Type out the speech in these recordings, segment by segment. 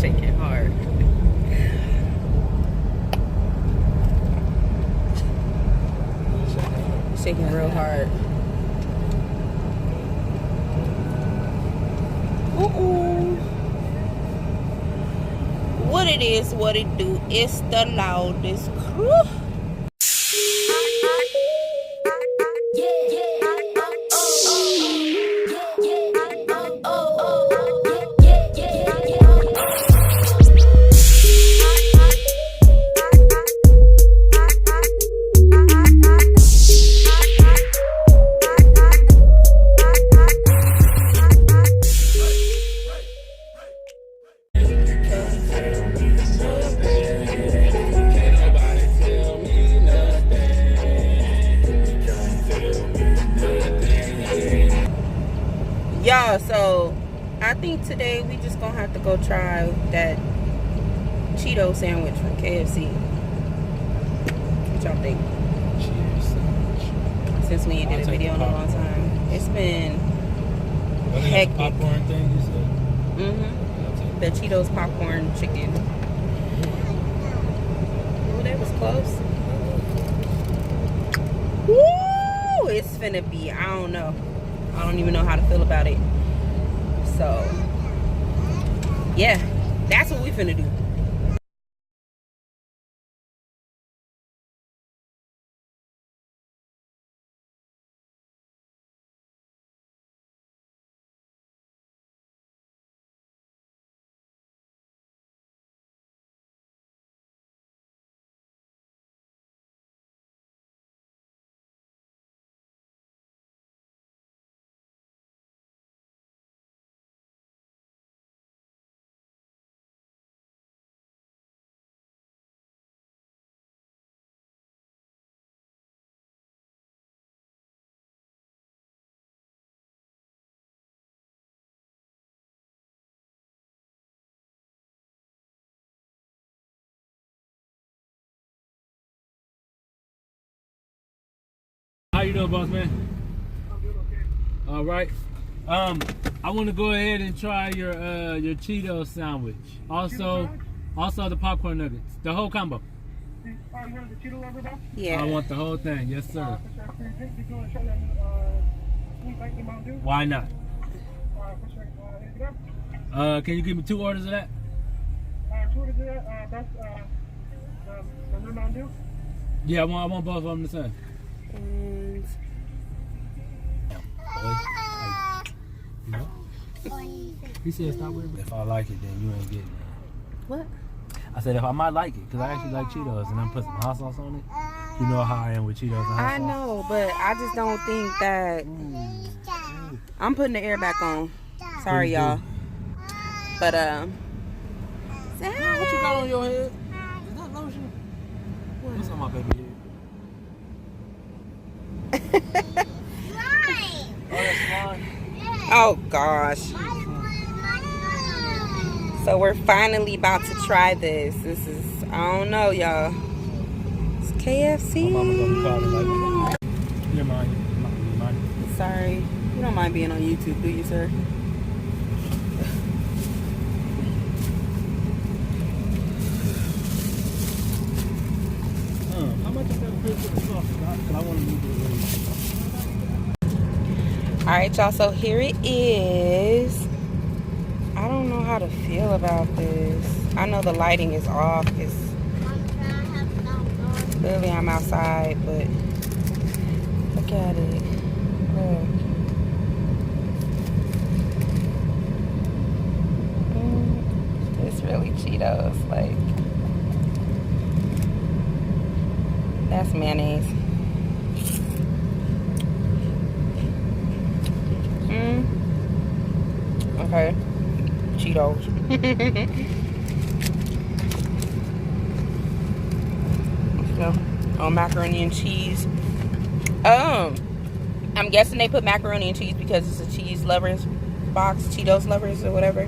shaking hard. Shaking real hard. What it is, what it do, it's the loudest crew. Y'all, so I think today we just gonna have to go try that Cheeto sandwich from KFC. What y'all think? Cheers. Since we ain't did a video in a long time. It's been hectic. Popcorn thing you said? Mm-hmm. The Cheetos popcorn chicken. Oh, that was close. Woo! It's finna be, I don't know. I don't even know how to feel about it. So, yeah, that's what we finna do. How you doing, boss man? I'm doing okay. All right. I want to go ahead and try your Cheetos sandwich. Also the popcorn nuggets. The whole combo. You want the Cheeto level though? Yeah. I want the whole thing. Yes, sir. You want to try that sweet Lightning Mountain Dew? Why not? For sure. Here you go. Can you give me 2 orders of that? 2 orders of that. That's the new Mountain Dew? Yeah, I want both of them the same. And No? He said stop with me. If I like it, then you ain't getting it. what? I said if I might like it, because I actually like Cheetos and I'm putting some hot sauce on it. You know how I am with Cheetos and hot I sauce. know, but I just don't think that. I'm putting the air back on. Sorry, Please do. y'all. But What you got on your head? Is that lotion? What's on my baby head? Oh, that's slime. Oh gosh. So we're finally about to try this. This is, I don't know, y'all. It's KFC. My mama gonna be calling like, you're mine. Sorry. You don't mind being on YouTube, do you, sir? How much is that fish with the sauce? Because I want to move it away. Alright, y'all, so here it is. I don't know how to feel about this. I know the lighting is off. It's clearly I'm outside, but look at it. Look. It's really Cheetos. Like, that's mayonnaise. Okay. Cheetos. So, macaroni and cheese. I'm guessing they put macaroni and cheese because it's a cheese lovers box, Cheetos lovers or whatever.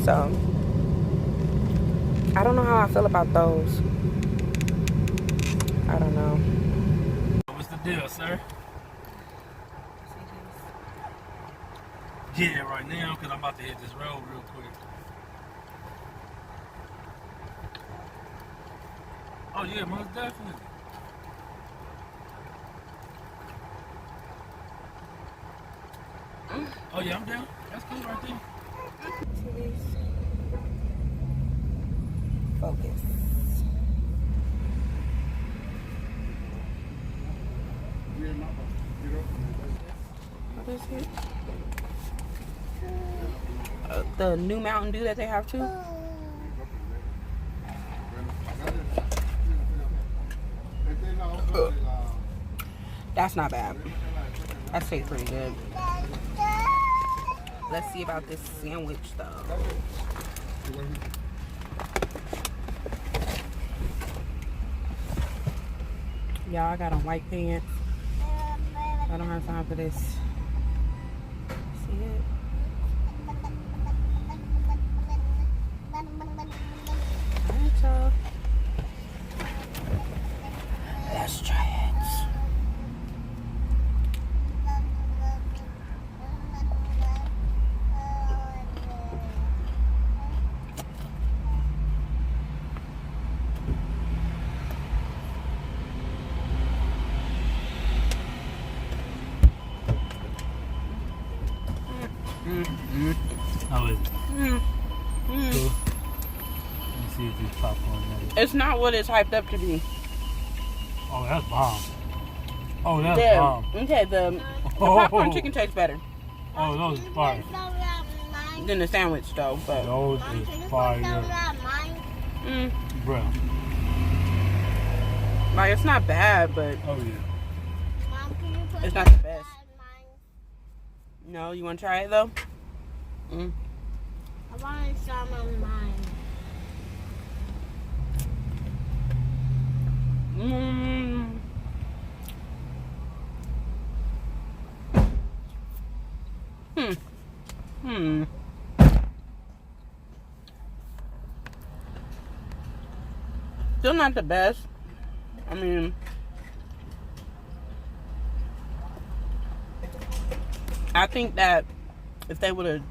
So, I don't know how I feel about those. I don't know. What's the deal, sir? Yeah, right now, because I'm about to hit this road real quick. Oh, yeah, most definitely. Oh, yeah, I'm down. That's cool right there. Focus. What is it? The new Mountain Dew that they have too. That's not bad. That tastes pretty good. Let's see about this sandwich though. Y'all, I got on white pants. I don't have time for this. See it? Alright, y'all. Let's try it. How is it? Cool. Let me see if these popcorn nuggets. It's not what it's hyped up to be. Oh, that's bomb. Oh, that's Yeah. bomb. Okay, the popcorn chicken tastes better Oh, those is fire. than the sandwich though. But Those is fire. Bro. like, it's not bad, but Oh, yeah. it's not the best. No, you want to try it though? I want some of mine. Still not the best. I mean, I think that if they would have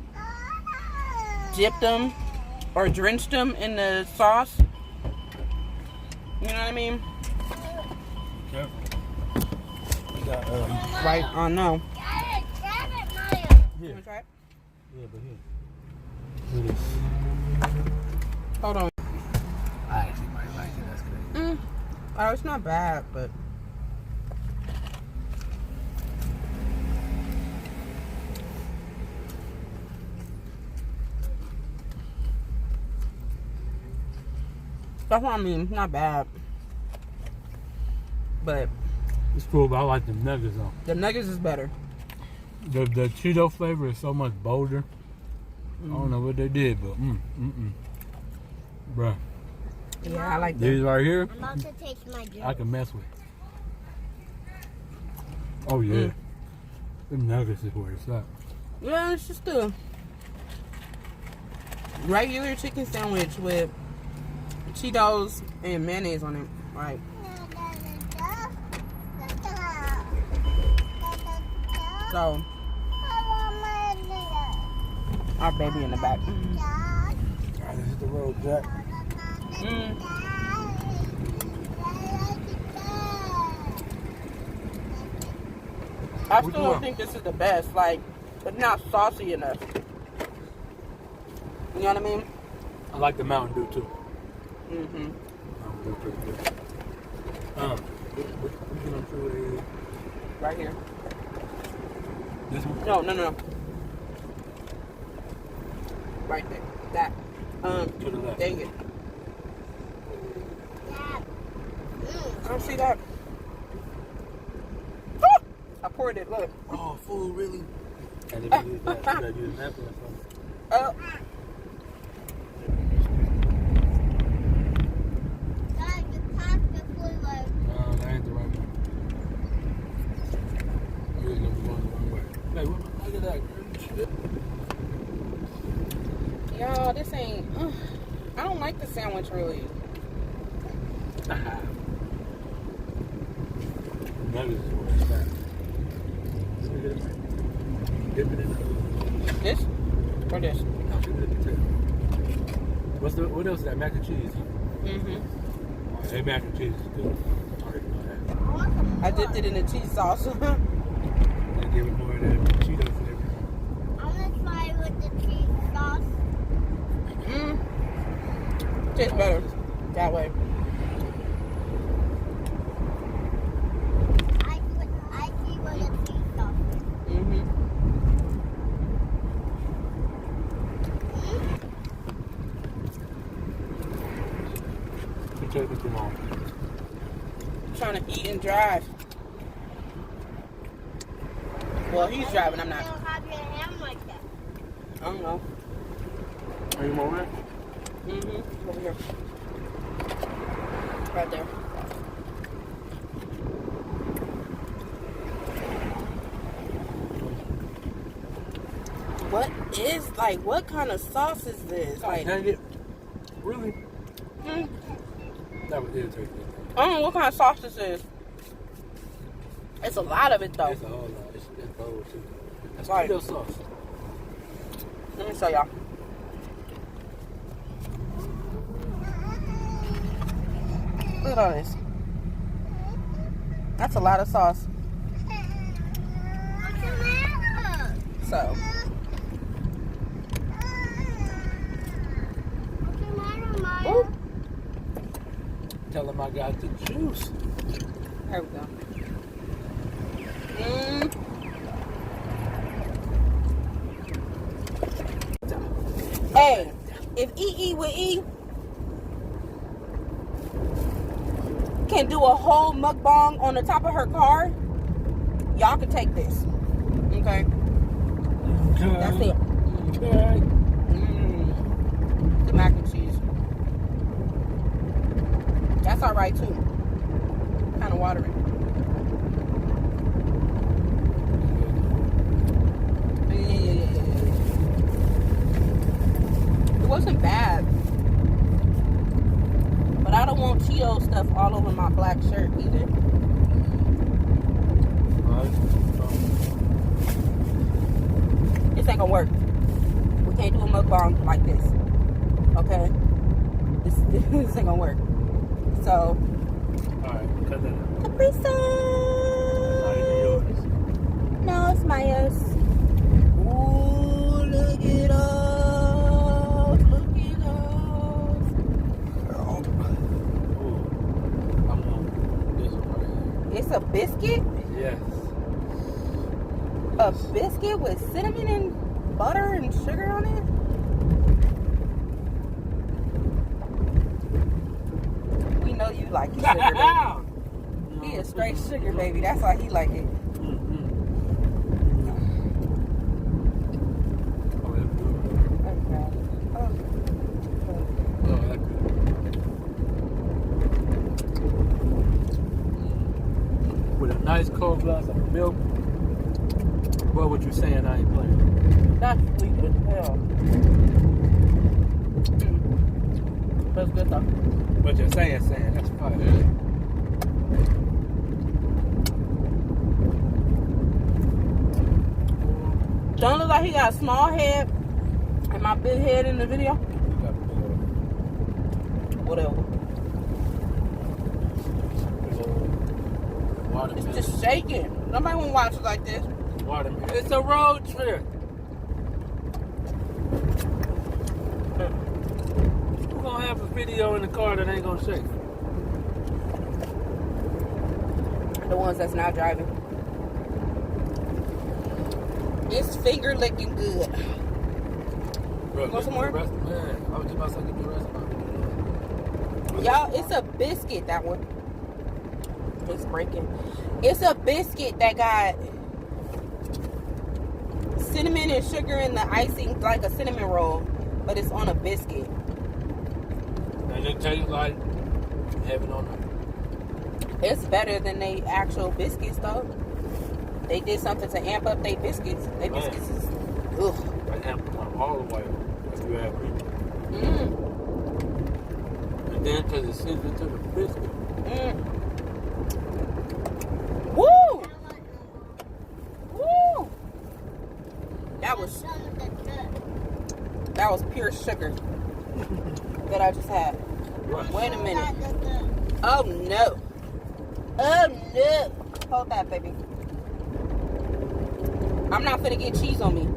dipped them or drenched them in the sauce, you know what I mean? Careful. You got, Right? I know. Grab it, Maya. You want to try it? yeah, but here. Do this. Hold on. I actually might like it. That's crazy. Oh, it's not bad, but that's what I mean. It's not bad, but It's cool, but I like the nuggets though. the nuggets is better. The Cheeto flavor is so much bolder. I don't know what they did, but bruh. Yeah, I like These that. right here, I'm about to taste my juice. I can mess with. Oh yeah. The nuggets is where it's at. Yeah, it's just a regular chicken sandwich with Cheetos and mayonnaise on it. Like, so our baby in the back. Alright, this is the road, Jack. I Which still don't one? think this is the best. Like, it's not saucy enough. You know what I mean? I like the Mountain Dew too. Mm-hmm. Mountain Dew pretty good. Which one I'm sure is Right here. this one? No. Right there. That. To the left. Dang it. I don't see that. Ah! I poured it. Look. Oh, fool, really? And if you use that, you gotta use that for something. Oh. No, that ain't the right one. You're gonna be going the wrong way. Hey, look at that, girl. Shit. Y'all, this ain't. I don't like the sandwich really. Nuggets is where it's at. Dip it in. This or this? No, give me the potato. What else is that? Mac and cheese. Mm-hmm. Hey, mac and cheese is good. I already know that. I dipped it in the cheese sauce. I give it more of that Cheeto flavor. I'm gonna try with the cheese sauce. Tastes better that way. I see with the cheese sauce. Mm-hmm. It takes me too long. Trying to eat and drive. Well, he's driving. I'm not. You don't have your hand like that. I don't know. Are you more right? Mm-hmm. Over here. Right there. What kind of sauce is this? Like, Dang it. Really? mm, That would irritate me. I don't know what kind of sauce this is. It's a lot of it though. It's a whole lot. It's bold too. That's Right. Cheeto sauce. Let me show y'all. Look at all this. That's a lot of sauce. What's the matter? So, What's the matter, Maya? ooh, Tell him I got the juice. there we go. Hey, if EE with E can do a whole mukbang on the top of her car, y'all can take this. Okay? That's it. Okay. The mac and cheese. That's alright too. Kind of watery. Yeah. It wasn't bad. But I don't want Cheeto stuff all over my black shirt either. This ain't gonna work. We can't do a mukbang like this. Okay? This ain't gonna work. So, Alright, cut that out. Capri Sun! Not even yours. No, it's Maya's. Ooh, look at us. Look at us. Ooh, I'm on this one right here. It's a biscuit? Yes. A biscuit with cinnamon and butter and sugar on it? We know you like your sugar, baby. He is straight sugar, baby. That's why he like it. Oh, that's good. Okay. Oh. Oh, that's good. With a nice cold glass of milk. Well, what you saying? I ain't playing. That's sweet as hell. That's good though. What you're saying, that's fine. Don't look like he got a small head and my big head in the video. Whatever. It's just shaking. Nobody wanna watch it like this. Watermelon. It's a road trip. Who's gonna have a video in the car that ain't gonna shake? The ones that's not driving. It's finger licking good. Bro, Want some more? Man, I was just about to get the rest of my Y'all, it's a biscuit, that one. It's breaking. It's a biscuit that got cinnamon and sugar in the icing, like a cinnamon roll, but it's on a biscuit. And it tastes like heaven on earth. It's better than they actual biscuits, though. They did something to amp up their biscuits. Their biscuits is, ugh. I amp them up all the way like you have people. And then because it sends into the biscuit. Woo! Woo! That was That was pure sugar that I just had. Wait a minute. Oh no. Oh no. Hold that, baby. I'm not finna get cheese on me.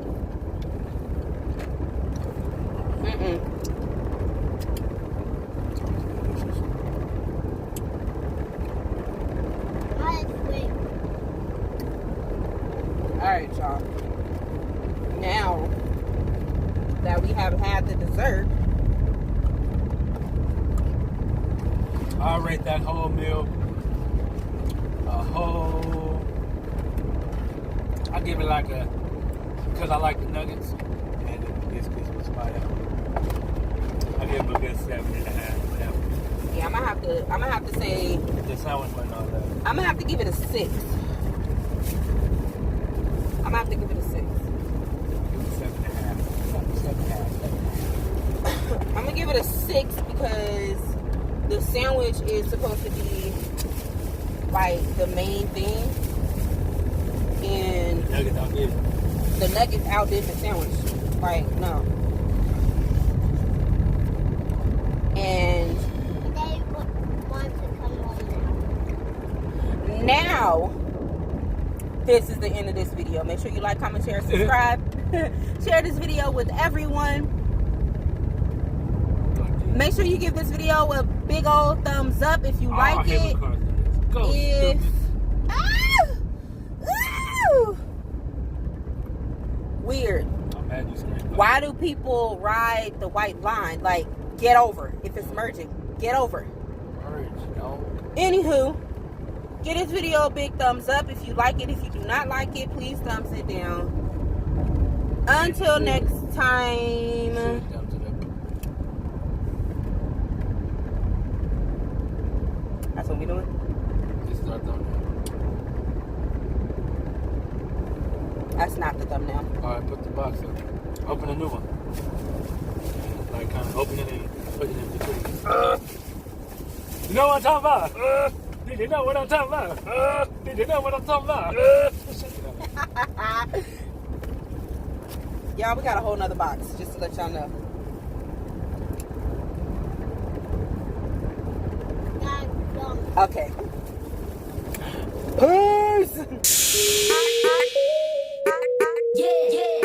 Alright, y'all. Now that we have had the dessert, I'll rate that whole meal I give it like a, because I like the nuggets and the biscuits was fire. I give it a good 7.5. yeah, I'm gonna have to say The sandwich wasn't all that. I'm gonna have to give it a 6. I'm gonna have to give it a 6. 7.5. 7.5. I'm gonna give it a 6 because the sandwich is supposed to be like the main thing, and Nuggets outdid. the nuggets outdid the sandwich. Like, no. And They want to come home now, this is the end of this video. Make sure you like, comment, share, subscribe. Share this video with everyone. Make sure you give this video a big old thumbs up if you like it. Go. If weird. I'm mad you screamed. Why do people ride the white line? Like, get over. If it's merging, get over. Anywho, give this video a big thumbs up if you like it. If you do not like it, please thumbs it down. Until next time. That's what we doing? This is our thumbnail. That's not the thumbnail. Alright, put the box up. Open a new one. Like, kind of open it and put it in between. You know what I'm talking about? Did you know what I'm talking about? Did you know what I'm talking about? Y'all, we got a whole nother box, just to let y'all know. Okay. Peace! Yeah, yeah.